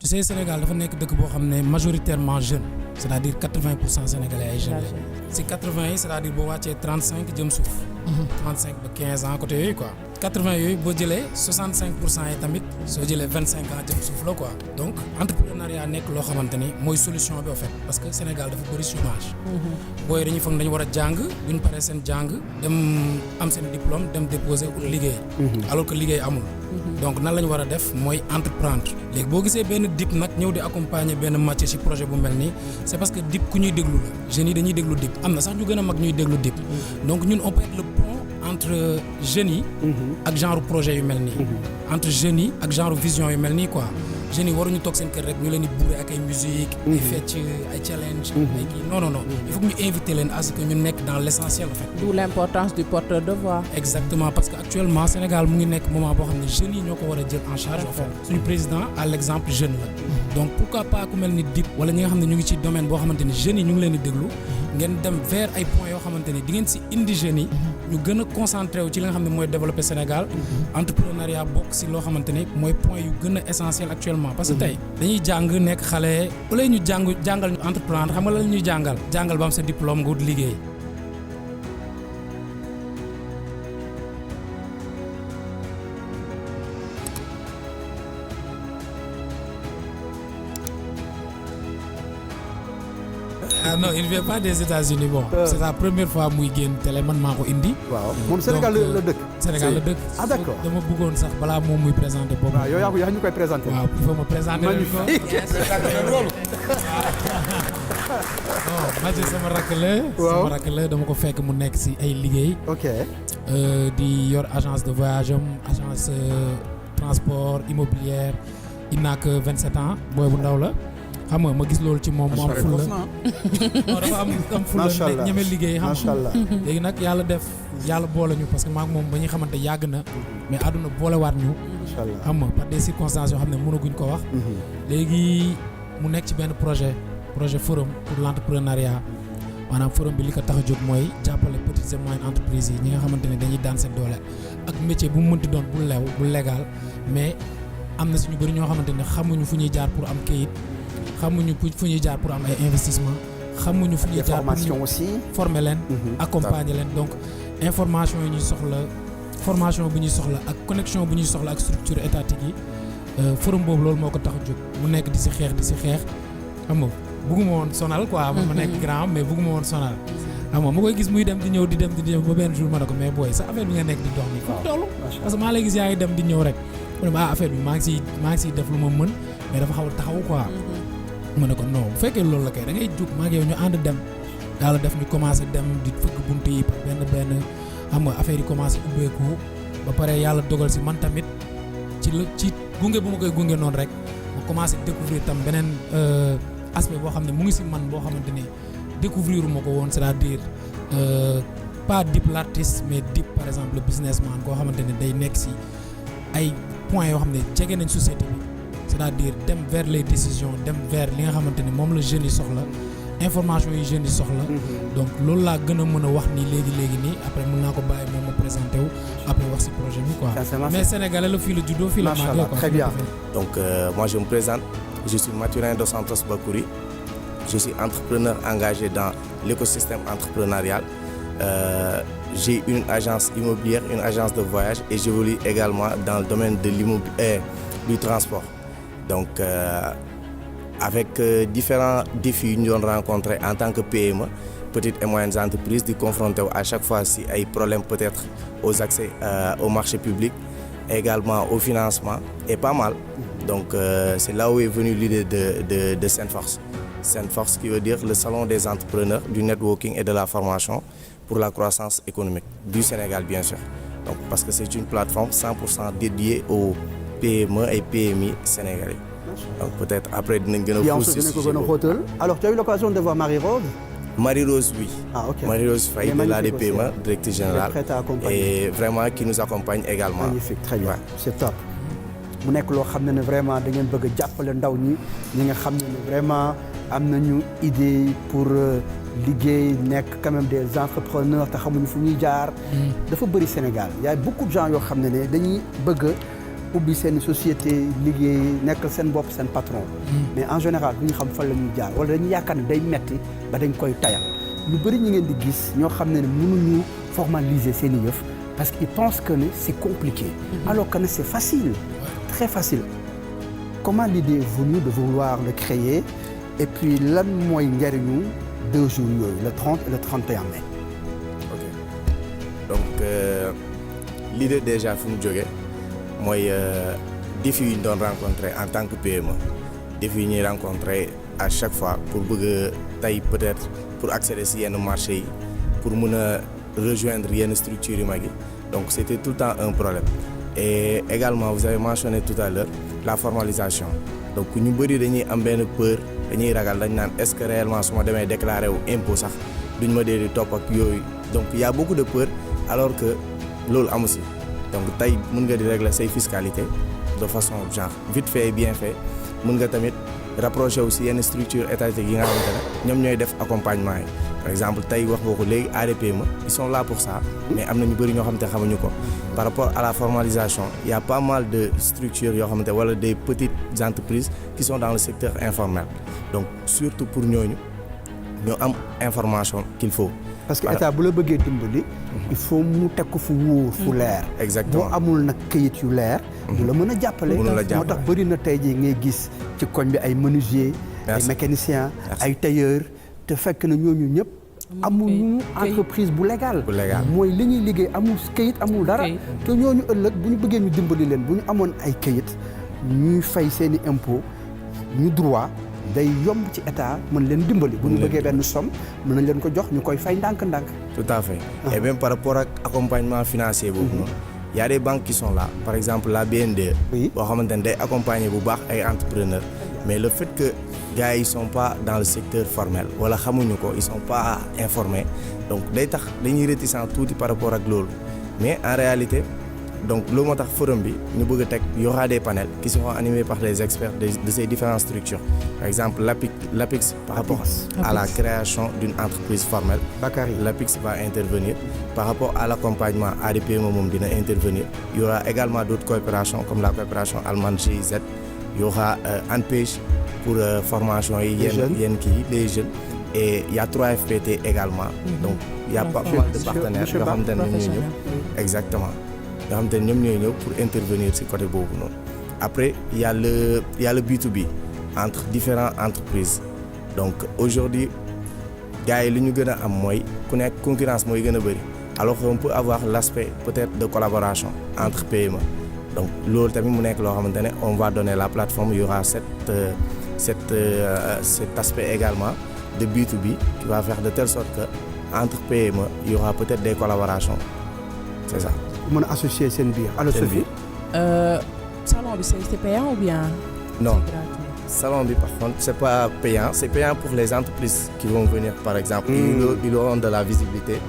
tu sais Sénégal dafa nekk dëkk boo xam ne majoritairement jeune c'est-à-dire 80% sénégalais ay jeunes lañ si 80 yi c'est-à-dire boo wàccee 35 jëm suuf 35 ba 15 ans côté yooyu quoi 80 yooyu boo jëlee 65% yi tamit soo jëlee 25 ans jëm suuf la quoi donc entrepreneuriat nekk loo xamante ni mooy solution bi en fait parce que Sénégal dafa bëri chômage booy dañuy foog dañu war a jàng duñ paree seen jàng dem am seen diplôme dem déposer ut liggéey alors que liggéey amul donc nan la ñu war a def mooy entreprendre léegi boo gisee benn DIP nag ñëw di accompagner benn métier ci projet bu mel nii c'est parce que DIP ku ñuy déglu la jeunes yi dañuy déglu DIP am na sax ñu gën a mag ñuy déglu DIP donc ñun on peut être le pont entre jeunes yi ak genre projet yu mel nii entre jeunes yi ak genre vision yu mel nii quoi jeunes yi waruñu toog seen kër rek ñu leen di bourré ak ay musique ay fecc ay challenge ay kii non il faut que ñu inviter leen à ce que ñu nekk dans l'essentiel en fait. D'où l'importance du porteur de voix. Exactement parce que actuellement Sénégal mu ngi nekk moment boo xam ne jeunes yi ñoo ko war a jël en charge en fait suñu président à l'exemple jeune la donc pourquoi pas ku mel ni DIP wala ñi nga xam ne ñu ngi ci domaine boo xamante ni jeunes yi ñu ngi leen di déglu ngeen dem vers ay points yoo xamante ni di ngeen si indi jeunes yi ñu gën a concentré wu ci li nga xam ne mooy développer Sénégal entrepreneuriat bokk si loo xamante ni mooy point yu gën a essentiel actuellement parce que tey dañuy jàng nekk xale wala ñu jàngal ñu entreprendre xam nga la ñuy jàngal ba am sa diplôme nga wut liggéey. Ah non il vient pas des États-Unis bon. C'est la première fois muy génn télé man maa ko indi. waaw moom Sénégal la dëkk. Sénégal la dëkk. Ah d'accord dama bëggoon sax balaa moom muy présenter boobu. waaw yow yaa ñu koy présenter. waaw il faut ma présenter leen ko. non Mathieu sama rakk la. sama rakk la dama ko fekk mu nekk ci ay liggéey. ok. di yor agence de voyage am agence transport immobilière il n'a que 27 ans booy bu ndaw la. xam nga ma gis loolu ci moom mu am fulla dafa am fulla ñeme liggéey xam nga léegi nag yàlla boole ñu parce que maak moom ba ñuy xamante yàgg na mais àdduna boolewaat ñu xam nga par des circonstances yoo xam ne mënaguñ ko wax léegi mu nekk ci benn projet forum pour l'entrepreneuriat maanaam forum bi li ko tax a jóg mooy jàppale petites et moyennes entreprises yi ñi nga xamante ne dañuy daan seen doole ak métier bu mu mënti doon bu lew bu légal mais am na suñu bëri ñoo xamante ne xamuñu fu ñuy jaar pour am kayit xamuñu fu ñuy jaar pour am ay investissement xamuñu fu ñuy jaar pour ñu former leen accompagner leen donc information yi ñuy soxla formation bu ñuy soxla ak connexion bu ñuy soxla ak structure étatique yi forum boobu loolu moo ko tax a jóg mu nekk di si xeex xam nga bëgguma woon sonal quoi ma nekk grand mais bëgguma woon sonal xam nga ma koy gis muy dem di ñëw ba benn jour ma ne ko mais booy sa affaire bi nga nekk di dox nii fu mu toll parce que maa lay gis yaa ngi dem di ñëw rek mu ne ma affaire bi maa ngi siy def lu ma mën mais dafa xaw a taxaw quoi ma ne ko non bu fekkee loolu la kay da ngay jóg maa ngi yow ñu ànd dem daal def ñu commencé dem di fëgg bunt yi par benn xam nga affaire yi commencé ubbeeku ba pare yàlla dogal si man tamit ci gunge bu ma koy gunge noonu rek ma commencé découvrir tam beneen aspect boo xam ne mu ngi si man boo xamante ne découvrir ma ko woon c'est-à-dire pas Dip l'artiste mais Dip par exemple le businessman koo xamante ne day nekk si ay points yoo xam ne jege nañ société bi c'est-à-dire dem vers les décisions dem vers li nga xamante ni moom la jeunes yi soxla information yi jeunes yi soxla donc loolu laa gën a mën a wax nii léegi nii après mën naa ko bàyyi moom ma présenté wu après wax ci projet bi quoi mais sénégalais la fii la juddoo fii la màggee quoi. Très bien. Donc moi je me présente, je suis Mathurin Dos Santos Bakouri, je suis entrepreneur engagé dans l'écosystème entrepreneurial. J'ai une agence immobilière, une agence de voyage et j'évolue également dans le domaine de du transport. Donc avec différents défis ñu doon rencontrer en tant que PME, petites et moyennes entreprises, di confronter à chaque fois si ay problèmes peut-être aux accès au marché public, également au financement et pas mal. Donc c'est là où est venue l'idée de Senforce. Senforce qui veut dire le salon des entrepreneurs, du networking et de la formation pour la croissance économique du Sénégal bien sûr. Donc parce que c'est une plateforme 100% dédiée aux PME et PMI sénégalais. Donc peut-être après dinañ gën a xuus si alors tu as eu l'occasion de voir Marie-Rose? Marie-Rose, oui. Ah, ok. Marie-Rose Faye de l'ADPME, directrice générale, et vraiment qui nous accompagne également. Magnifique, très bien, ouais. C'est top. mu nekk loo xam ne vraiment da ngeen bëgg a jàppale ndaw ñi nga xam ne vraiment am nañu idée pour liggéey nekk quand même des entrepreneurs te xamuñu fu ñuy jaar. dafa bëri Sénégal y a beaucoup de gens yoo xam ne dañuy bëgg ubbi seen société liggéey nekkal seen bopp seen patron. mais en général du ñu xam fan la ñuy jaar wala dañuy yaakaar ne day metti ba dañ koy tayal lu bëri ñi ngeen di gis ñoo xam ne mënuñu formaliser seen i yëf parce qu'ils pensent que ne c'est compliqué. alors que ne c'est facile. très facile. comment l'idée est venue de vouloir le créer et puis lan mooy njëriñu 2 jours yooyu le 30 et le 31 mai. ok donc l'idée déjà fu mu jógee mooy défi yi ñu doon rencontrer en tant que PME défi yi ñuy rencontrer à chaque fois pour bëgg tey peut-être pour accéder si yenn marché yi pour mun a rejoindre yenn structures yu mag yi donc c'était tout le temps un problème et également vous avez mentionné tout à l'heure la formalisation donc ñu bëri dañuy am benn peur dañuy ragal dañ naan est-ce que réellement su ma demee déclarer wu impôt sax duñ ma dee di topp ak yooyu donc il y a beaucoup de peur alors que loolu amu si donc tey mën nga di régler say fiscalité de façon genre vite fait et bien fait mën nga tamit rapproché aussi yenn structure étatique yi nga xamante ne ñoom ñooy def accompagnement yi par exemple tey wax nga ko léegi ADPME ils sont là pour ça mais am na ñu bëri ñoo xamante ne xamuñu ko par rapport à la formalisation il y a pas mal de structures yoo xamante wala des petites entreprises qui sont dans le secteur informel donc surtout pour ñooñu ñoo am information qu'il faut. parce que état bu la bëggee dimbali. il faut mu teg ko fu wóor fu leer. exactement boo amul nag këyit yu leer. du la mën a jàppale. moo tax bëri na tey jii ngay gis ci koñ bi ay menuisier ay mécaniciens ay tailleurs te fekk na ñooñu ñëpp. amuñu entreprise bu légal. mooy li ñuy liggéey amul këyit amul dara. te ñooñu ëllëg bu ñu bëggee ñu dimbali leen bu ñu amoon ay këyit ñuy fay seeni impôt ñu droit. day yomb ci état mën leen dimbali. bu ñu bëggee benn somme mën nañ leen ko jox ñu koy fay ndànk-ndànk. tout à fait. et même par rapport ak accompagnement financier boobu noonu. y a des banques qui sont là par exemple la BNDE. boo xamante ne day accompagner bu baax ay entrepreneurs. mais le fait que gars yi sont pas dans le secteur formel wala xamuñu ko ils sont pas informés donc day tax dañuy réticent tuuti par rapport ak loolu mais en réalité. donc loolu moo tax forum bi ñu bëgg a teg y aura des panels qui seront animés par les experts de ces différentes structures par exemple l'APIX par rapport à la création d'une entreprise formelle. Bakary l'APIX va intervenir par rapport à l'accompagnement ADPME moom dina intervenir il y aura également d'autres coopérations comme la coopération allemande GIZ il y aura ANPEJ pour formation yi yenn kii les jeunes et il y a 3FPT également donc il y a pas mal de partenaires yoo xamante ne ñoo ñëw exactement nga xam te ne ñoom ñooy ñëw pour intervenir ci côté boobu noonu après il y a le B2B entre différentes entreprises donc aujourd'hui gars yi li ñu gën a am mooy ku nekk concurrence mooy gën a bëri alors qu'on peut avoir l'aspect peut-être de collaboration entre PME donc loolu tamit mu nekk loo xamante ne on va donner la plateforme il y aura cet aspect également de B2B qui va faire de telle sorte que entre PME il y aura peut-être des collaborations c'est ça. mën a associer seen biir. alors Sophie. salon bi c'est payant ou bien. non salon bi par contre c'est pas payant c'est payant pour les entreprises qui vont venir par exemple. ils auront de la visibilité.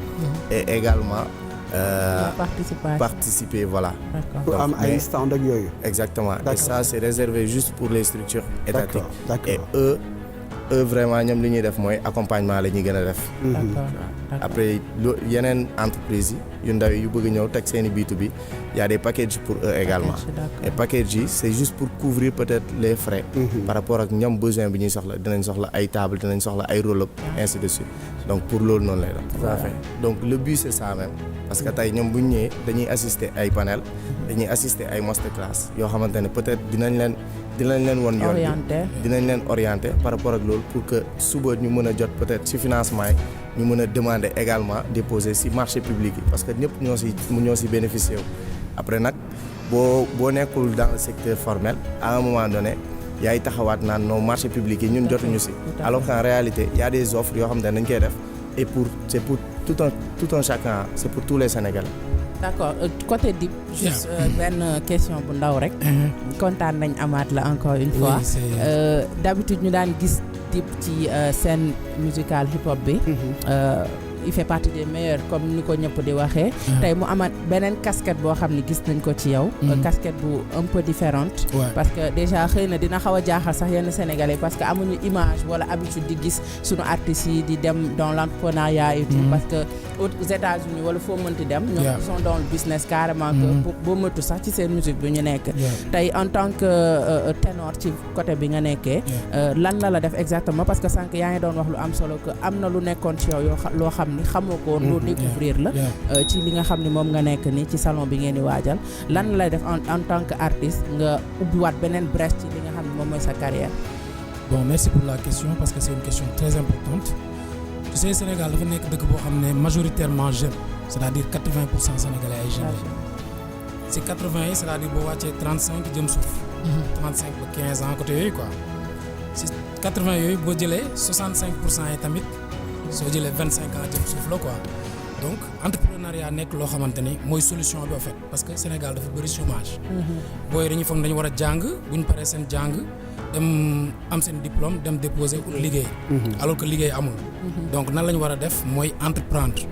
et également. participer voilà. pour am ay stand ak yooyu. exactement et ça c'est réservé juste pour les structures étatiques. d'accord. et eux vraiment ñoom li ñuy def mooy accompagnement la ñuy gën a def. après yeneen entreprises yi yu ndaw yu bëgg ñëw teg seeni B2B il y a des packages pour eux également. et packages yi c'est juste pour couvrir peut-être les frais. par rapport ak ñoom besoin bi ñuy soxla dinañ soxla ay table dinañ soxla ay roll-up ainsi de suite donc pour loolu noonu lay doon. tout à fait donc le but c'est ça même parce que tey ñoom bu ñu ñëwee dañuy assister ay panel dañuy assister ay masterclass yoo xamante ne peut-être dinañ leen won yoon bi dinañ leen orienter par rapport ak loolu pour que suba ñu mën a jot peut-être ci financement yi ñu mën a demander également déposer ci marché public yi parce que ñëpp ñoo ci bénéficier wu après nag boo nekkul dans le secteur formel à un moment donné yaay taxawaat naan non marché public yi ñun jotuñu ci alors qu'en réalité il y a des offres yoo xam ne dañ koy def et c'est pour tout un chacun c'est pour tous les Sénégalais. d'accord côté Dip juste benn question bu ndaw rek. kontaan nañ amaat la encore une fois. d'habitude ñu daan gis Dip ci scène musicale hip hop bi. il fait partie des meilleurs comme ni ko ñëpp di waxee. tey mu amaat beneen casquette boo xam ne gis nañ ko ci yow. casquette bu un peu différente. parce que déjà xëy na dina xaw a jaaxal sax yenn Sénégalais parce que amuñu image wala habitude di gis suñu artistes yi di dem dans l'entrepreneuriat et tout. parce que aux États-Unis wala foo mënti dem. ñoom ils sont dans le business carrément. que boo mëtu sax ci seen musique bi ñu nekk. tey en tant que ténor ci côté bi nga nekkee. lan la def exactement parce que sànq yaa ngi doon wax lu am solo que am na lu nekkoon ci yow loo xam ni xamoo ko woon loo découvrir la ci li nga xam ni moom nga nekk ni ci salon bi ngeen di waajal lan lay def en tant que artiste nga ubbiwaat beneen brèche ci li nga xam ni moom mooy sa carrière. Bon, merci pour la question parce que c'est une question très importante. Tu sais, Sénégal dafa nekk dëkk boo xam ne majoritairement jeune, c'est-à-dire 80% sénégalais ay jeunes. Si 80 yi c'est-à-dire boo wàccee 35 jëm suuf. 35 ba 15 ans côté yooyu quoi. Si 80 yooyu boo jëlee 65% yi tamit soo jëlee 25 ans jëm suuf la quoi. Donc entrepreneuriat nekk loo xamante ni mooy solution bi en fait parce que Sénégal dafa bëri chômage. booy dañuy foog dañu war a jàng bu ñu paree seen jàng dem am seen diplôme dem déposer ou liggéey. alors que liggéey amul. donc nan la ñu war a def mooy entreprendre.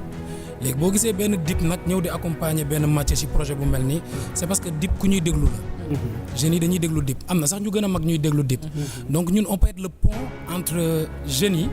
léegi boo gisee benn DIP nag ñëw di accompagner benn Mathieu ci projet bu mel nii c'est parce que DIP ku ñuy déglu la. jeunes yi dañuy déglu DIP am na sax ñu gën a mag ñuy déglu DIP. donc ñun on peut être le pont entre jeunes yi.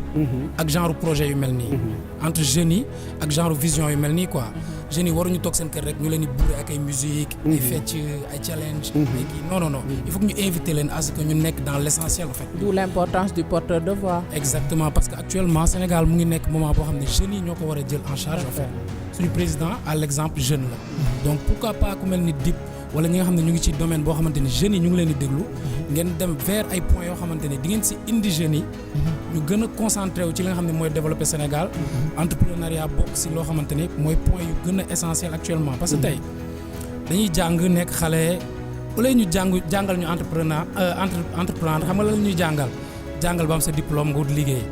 ak genre projet yu mel nii. entre jeunes yi ak genre vision yu mel nii quoi. jeunes yi waruñu toog seen kër rek ñu leen di bourrer ak ay musique ay fecc ay challenge. ay kii non il faut que ñu inviter leen à ce que ñu nekk dans l'essentiel en fait. d'où l'importance du porteur de voix. exactement parce que actuellement Sénégal mu ngi nekk moment boo xam ne jeunes yi ñoo ko war a jël en charge en fait. suñu président à l'exemple jeune la. donc pourquoi pas ku mel ni DIP wala ñi nga xam ne ñu ngi ci domaine boo xamante ni jeunes yi ñu ngi leen di déglu. ngeen dem vers ay points yoo xamante ne di ngeen ci indi jeunes yi. ñu gën a concentré wu ci li nga xam ne mooy développer Sénégal. entrepreneuriat bokk ci loo xamante ni mooy point yu gën a essentiel actuellement. parce que tey dañuy jàng nekk xale wala ñu jàngal ñu entreprendre xam nga lan ñuy jàngal ba am sa diplôme nga wut liggéey.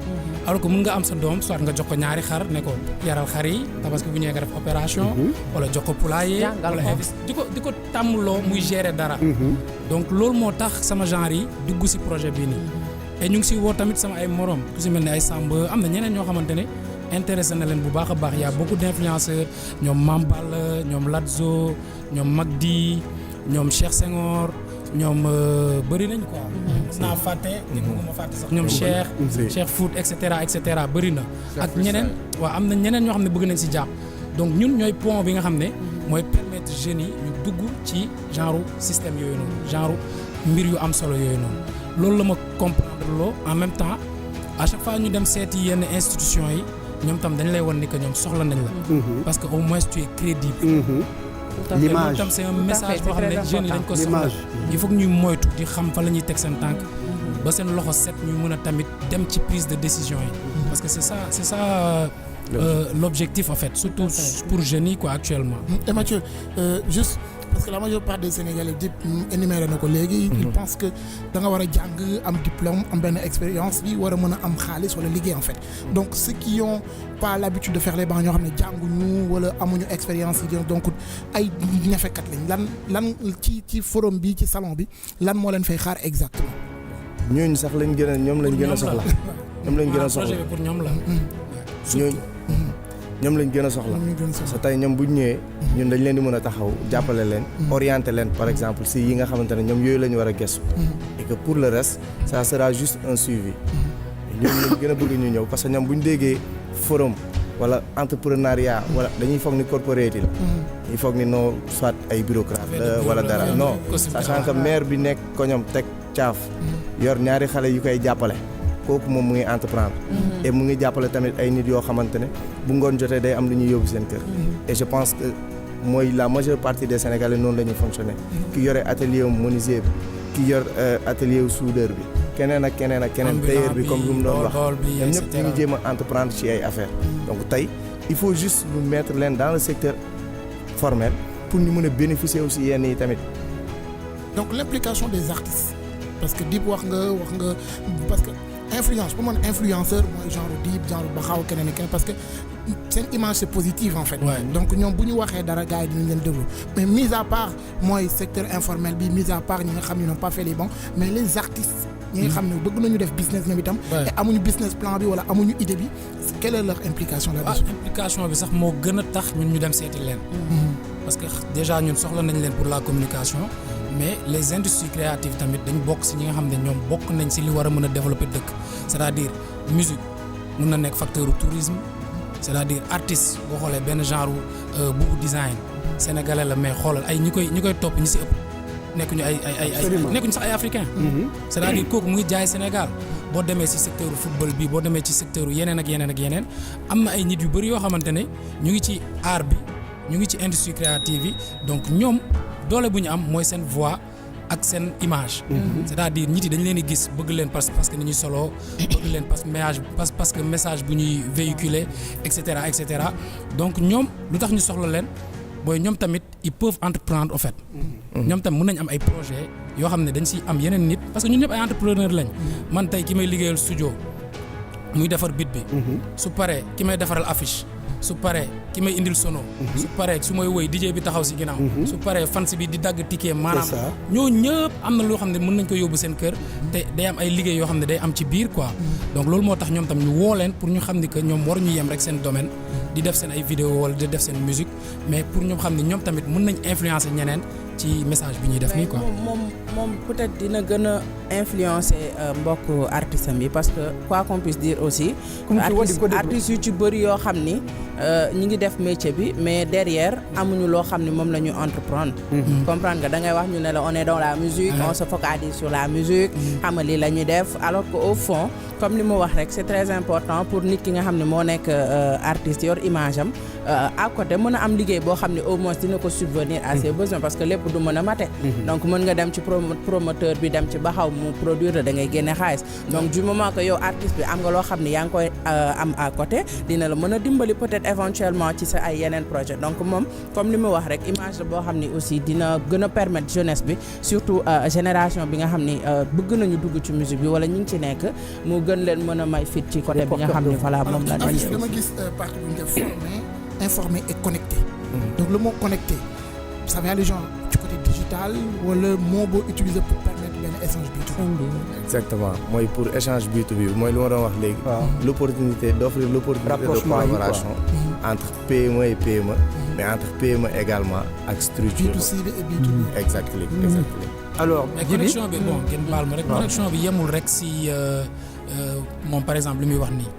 alors que mën nga am sa doom soit nga jox ko ñaari xar ne ko yaral xar yi parce que bu ñëwee nga def opération. wala jox ko poulailler. wala di ko tàmmloo muy gérer dara. donc loolu moo tax sama genre yi dugg ci projet bii nii. et ñu ngi ci woo tamit sama ay morom ku ci mel ni ay Samba am na ñeneen ñoo xamante ne intéressé na leen bu baax a baax y a beaucoup d'influenceurs ñoom Mambal ñoom Ladzo ñoom Magdi ñoom Cheikh Senghor ñoom bëri nañ quoi. naa fàtte nit bëgguma fàtte sax ñoom Cheikh Foot et cetera bëri na. ak ñeneen waaw am na ñeneen ñoo xam ne bëgg nañ ci jàpp. donc ñun ñooy pont bi nga xam ne mooy permettre jeunes yi ñu dugg ci genre système yooyu noonu genre mbir yu am solo yooyu noonu. loolu la ma comprendre loo en même temps à chaque fois ñu dem seeti yenn institutions yi ñoom tam dañ lay wan ni que ñoom soxla nañ la. parce que au moins tu es crédible. l'image tam c'est un message boo xam ne jeunes yi dañ ko soxla. il faut que ñuy moytu di xam fa la ñuy teg seen tànk. ba seen loxo set ñu mën a tamit dem ci prise de décision yi. parce que c'est ça l'objectif en fait surtout pour jeunes yi quoi actuellement. Et Mathieu juste parce que la majeure part des Sénégalais DIP énuméré na ko léegi. ils pensent que da nga war a jàng am diplôme am benn expérience bi war a mën a am xaalis wala liggéey en fait. donc ceux qui ont pas l'habitude de faire les bancs ñoo xam ne jànguñu wala amuñu expérience yi donc ay ñafekat lañ lan ci forum bi ci salon bi lan moo leen fay xaar exactement. ñooñu sax ñoom lañ gën a soxla. ñoom lañ gën a soxla projet bi pour ñoom la. ñoom lañ gën a soxla parce que tey ñoom bu ñu ñëwee ñun dañ leen di mën a taxaw jàppale leen orienter leen par exemple si yi nga xamante ne ñoom yooyu la ñu war a gëstu et que pour le reste ça sera juste un suivi ñoom lañ gën a bëgg ñu ñëw parce que ñoom bu ñu déggee forum wala entrepreneuriat wala dañuy foog ni corporate la dañuy foog ni non soit ay bureaucrate wala dara non sachant que maire bi nekk ko ñoom teg caaf yor ñaari xale yu koy jàppale kooku moom mu ngi entreprendre et mu ngi jàppale tamit ay nit yoo xamante ne bu ngoon jotee day am lu ñuy yóbbu seen kër et je pense que mooy la majeure partie des Sénégalais noonu la ñuy fonctionner ki yore atelier wu menuisier bi ki yor atelier wu soudeur bi keneen tailleur bi comme lu mu doon wax ñoom ñëpp ñu ngi jéem a entreprendre ci ay affaires donc tey il faut juste ñu mettre leen dans le secteur formel pour ñu mën a bénéficier aussi yenn yi tamit. donc l'implication des artistes parce que DIP wax nga parce que influence pour man influenceur mooy genre DIP genre Baxaw keneen parce que seen image c'est positive en fait. donc ñoom bu ñu waxee dara gars yi dinañ leen déglu mais mis à part mooy secteur informel bi mis à part ñi nga xam ne n'ont pas fait les bancs mais les artistes ñi nga xam ne bëgg nañu def business ñoom itam te amuñu business plan bi wala amuñu idée bi quelle est leur implication là-dessus? Implication bi sax moo gën a tax ñun ñu dem seeti leen parce que déjà ñun soxla nañ leen pour la communication mais les industries créatives tamit dañ bokk si ñi nga xam ne ñoom bokk nañ si li war a mën a développer dëkk c'est-à-dire musique mun na nekk facteur tourisme c'est-à-dire artiste boo xoolee benn genre bubu design sénégalais la mais xoolal ay ñi koy topp ñi si ëpp nekkuñu nekkuñu sax ay africain c'est-à-dire kooku mu ngi jaay Sénégal boo demee ci secteur football bi boo demee ci secteur yeneen ak yeneen am na ay nit yu bëri yoo xamante ne ñu ngi ci art bi ñu ngi ci industrie créative yi donc ñoom doole bu ñu am mooy seen voix ak seen image c'est-à-dire nit yi dañ leen di gis bëgg leen parce que ni ñuy solo bëgg leen parce que message bu ñuy véhiculer et cetera donc ñoom lu tax ñu soxla leen booy ñoom tamit ils peuvent entreprendre au fait ñoom tamit mën nañ am ay projet yoo xam ne dañ si am yeneen nit parce que ñun ñëpp ay entrepreneur lañ man tey ki may liggéeyal studio muy defar beat bi su paree ki may defaral affiche su paree ki may indil sono su paree su may woy DJ bi taxaw si ginnaaw su paree fans bi di dagg ticket maanaam ñoo ñëpp am na loo xam ne mën nañ ko yóbbu seen kër te day am ay liggéey yoo xam ne day am ci biir quoi donc loolu moo tax ñoom tam ñu woo leen pour ñu xam ni que ñoom waruñu yem rek seen domaine di def seen ay vidéo wala di def seen musique mais pour ñoom xam ne ñoom tamit mën nañ influencer ñeneen ci message bi ñuy def nii quoi. moom peut-être dina gën a influencer mbokk artistes yi parce que quoi qu'on puisse dire aussi. artistes yu ci bëri yoo xam ni ñi ngi def métier bi mais derrière amuñu loo xam ni moom la ñu entreprendre. comprendre nga da ngay wax ñu ne la on est dans la musique. on se focalise sur la musique. xam nga lii la ñuy def alors que au fond comme li mu wax rek c'est très important pour nit ki nga xam ne moo nekk artiste yor image am à côté mën a am liggéey boo xam ne au moins dina ko subvenir à ses besoins parce que lépp du mën a mate donc mën nga dem ci promoteur bi dem ci baxaw mu produire da ngay génne xaalis donc du moment que yow artiste bi am nga loo xam ne yaa ngi koy am à côté dina la mën a dimbali peut-être éventuellement ci sa ay yeneen projet donc moom comme li mu wax rek image la boo xam ne aussi dina gën a permettre jeunesse bi surtout génération bi nga xam ni bëgg nañu dugg ci musique bi wala ñu ngi ci nekk mu gën leen mën a may fit ci côté bi nga xam ne voilà moom la dama gis partie bu ñu def former informer et connecter donc le mot connecter ça va les gens du côté digital wala mot boo utiliser pour permettre benn échange B2B. Exactement mooy pour échange B2B mooy lu ma doon wax léegi. l'opportunité d'offrir l'opportunité de collaboration entre PME et PME mais entre PME également ak structure. B2C et B2B. exactement. alors mais connexion bi bon ngeen baal ma rek connexion bi yemul rek si moom par exemple li muy wax nii.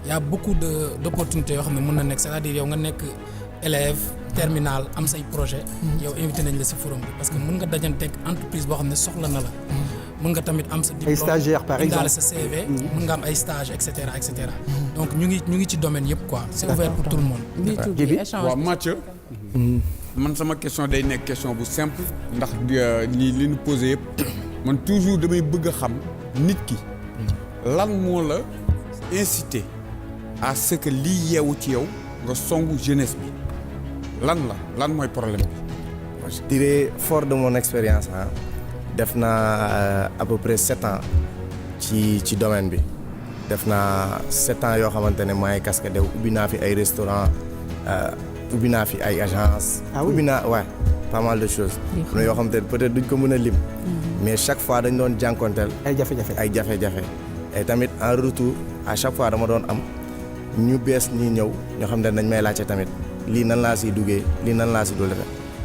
y a beaucoup d'opportunités yoo xam ne mën na nekk c'est-à-dire yow nga nekk élève terminal am say projet yow invité nañ la ci forum bi parce que mën nga dajanteeg entreprise boo xam ne soxla na la mën nga tamit am sa diplôme ay stagiaires par exemple sa CV mën nga am ay stage et cetera donc ñu ngi ci domaine yëpp quoi c'est ouvert pour tout le monde. waaw Mathieu man sama question day nekk question bu simple ndax li ñu posé yëpp man toujours damay bëgg a xam nit ki lan moo la incité à ce que lii yeewu ci yow nga songu jeunesse bi lan mooy problème bi. je dirais fort de mon expérience def naa à peu près 7 ans ci domaine bi def naa 7 ans yoo xamante ne maay cascade ubbi naa fi ay restaurant ubbi naa fi ay agence ubbi naa pas mal de choses mais yoo xamante ne peut-être duñ ko mën a lim mais chaque fois dañ doon jànkonteel ay jafe-jafe et tamit en retour à chaque fois dama doon am ñu bees ñi ñëw ñoo xam ne dañ may laajte tamit lii nan laa siy duggee lii nan laa si dul defe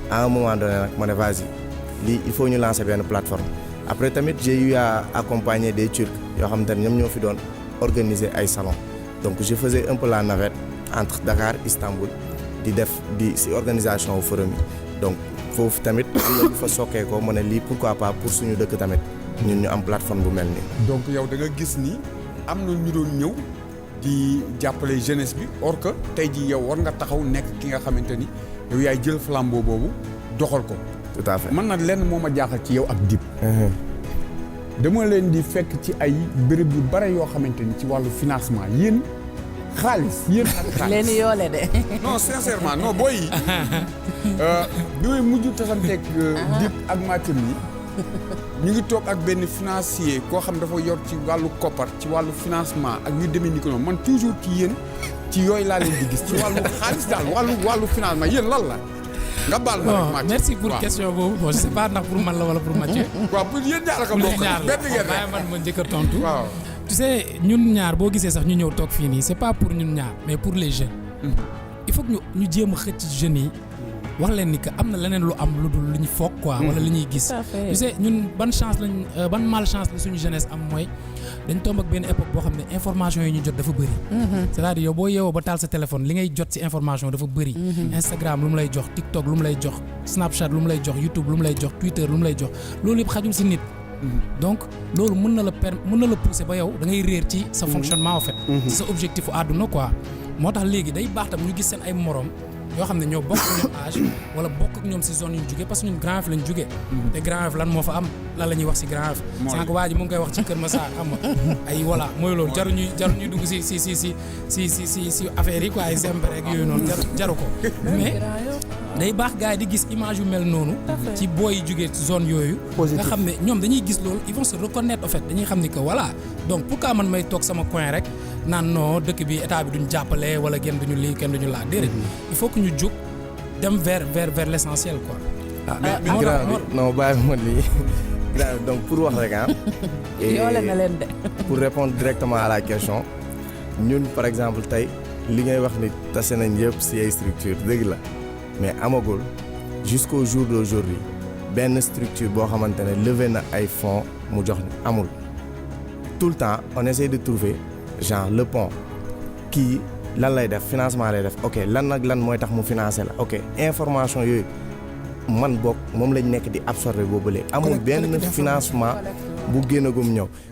à un moment donné nag ma ne vas-y lii il faut ñu lancer benn plateforme après tamit j'ai eu à accompagner des Turcs yoo xam ne ñoom ñoo fi doon organiser ay salons donc je faisais un peu la navette entre Dakar Istanbul di si organisation forum yi donc foofu tamit am na lu fa sokkee ko ma ne lii pourquoi pas pour suñu dëkk tamit ñun ñu am plateforme bu mel nii. donc yow da nga gis ni am na ñu doon ñëw di jàppale jeunesse bi or que tey jii yow war nga taxaw nekk ki nga xamante ni yow yaay jël flambeau boobu doxal ko. tout à fait man nag lenn moo ma jaaxal ci yow ak Dip. dama leen di fekk ci ay béréb yu bare yoo xamante ni ci wàllu financement yéen xaalis. leen yoole de. non sincèrement non booy yi bi may mujj tasanteeg Dip ak Mathiem yi ñu ngi toog ak benn financier koo xam dafa yor ci wàllu koppar ci wàllu financement ak yu demee ni ko noonu man toujours ci yéen ci yooyu laa leen di gis ci wàllu xaalis daal wàllu financement yéen lan la. nga baal ma rek Mathieu. Merci pour question boobu bon je sais pas ndax pour man la wala pour Mathieu. waaw pour yéen ñaar ko bokk benn ngeen waaye man ma njëkk a tontu. waaw tu sais ñun ñaar boo gisee sax ñu ñëw toog fii nii c'est pas pour ñun ñaar mais pour les jeunes. il faut que ñu jéem a xëcc jeunes yi wax leen ni que am na leneen lu am lu dul lu ñu foog quoi wala lu ñuy gis. tu sais ñun ban malchance la suñu jeunesse am mooy dañ tomb ak benn époque boo xam ne information yi ñu jot dafa bëri. c'est-à-dire yow boo yeewoo ba taal sa téléphone li ngay jot ci information dafa bëri. Instagram lu mu lay jox TikTok lu mu lay jox Snapchat lu mu lay jox YouTube lu mu lay jox Twitter lu mu lay jox loolu yëpp xajul si nit. donc loolu mën na la pousser ba yow da ngay réer ci sa fonctionnement en fait. ci sa objectif àdduna quoi. moo tax léegi day baax tam ñu gis seen ay morom yoo xam ne ñoo bokk ak ñoom âge wala bokk ak ñoom si zone yu ñu jugee parce que ñun Grand Yoff lañ jugee. te Grand Yoff lan moo fa am lan la ñuy wax si Grand Yoff. sànq waa ji mu ngi koy wax ci Kër Massar xam nga ay voilà mooy loolu jaruñuy dugg si affaire yi quoi ay sembre rek yooyu noonu jaru ko mais day baax gars yi di gis image yu mel noonu. ci booy yi jugee zone yooyu. nga xam ne ñoom dañuy gis loolu ils vont se reconnaître en fait dañuy xam ni que voilà donc pourquoi man may toog sama coin rek naan non dëkk bi état bi duñ jàppale wala kenn duñu lii kenn duñu laa déedéet il faut que ñu jóg dem vers l'essentiel quoi. non bàyyi ma lii donc pour wax rek yoole na leen de. pour répondre directement à la question ñun par exemple tey li ngay wax ni tase nañ yëpp ci ay structure dëgg la mais amagul jusqu'au jour d'aujourd'hui benn structure boo xamante ne levé na ay fonds mu jox ñu amul tout le temps on essaie de trouver genre le pont kii lan lay def financement lay def ok lan nag lan mooy tax mu financer la ok information yooyu man bokk moom lañ nekk di absorber boobu léegi amul benn financement bu génnagum ñëw